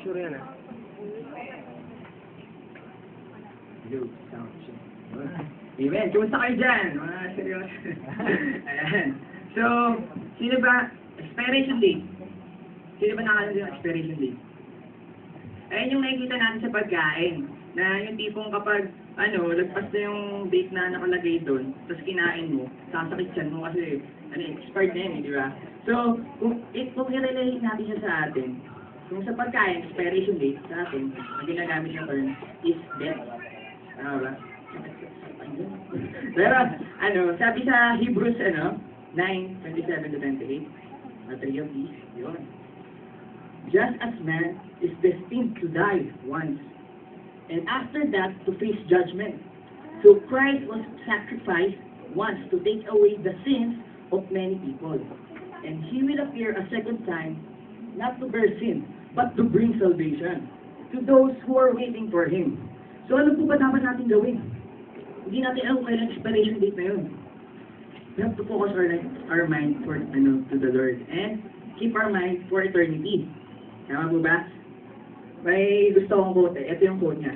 Sure yan ah. Hello, sound check. Amen. Kumusta kayo dyan? Mga seryoso. Ayan. So, sino ba? Expiration date. Sino ba nakakala yung expiration date? Ayan yung nakikita natin sa pagkain. Na yung tipong kapag, lagpas na yung date na nakalagay doon, tapos kinain mo, sasakit siya mo kasi, expired na yun, di ba? So, kung i-relate natin siya sa atin, kung sa pagkain, expiration date sa atin, ang ginagamit yung term is death. Ano ba? Pero, sabi sa Hebrews, 9:27-28, three of these, yun. Just as man is destined to die once, and after that to face judgment, so Christ was sacrificed once to take away the sins of many people. And He will appear a second time, not to bear sin, but to bring salvation to those who are waiting for Him. So ano po ba dapat natin gawin? Hindi natin alam kailan expiration date na yun. We have to focus our mind for to the Lord and keep our mind for eternity. Tama po ba? May gusto kong quote eh. Ito yung quote niya.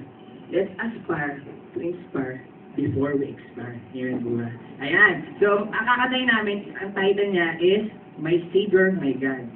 Let's aspire to inspire before we expire. Ayan po ba? Ayan. So, ang kakatay namin, ang title niya is My Savior, My God.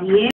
Yeah.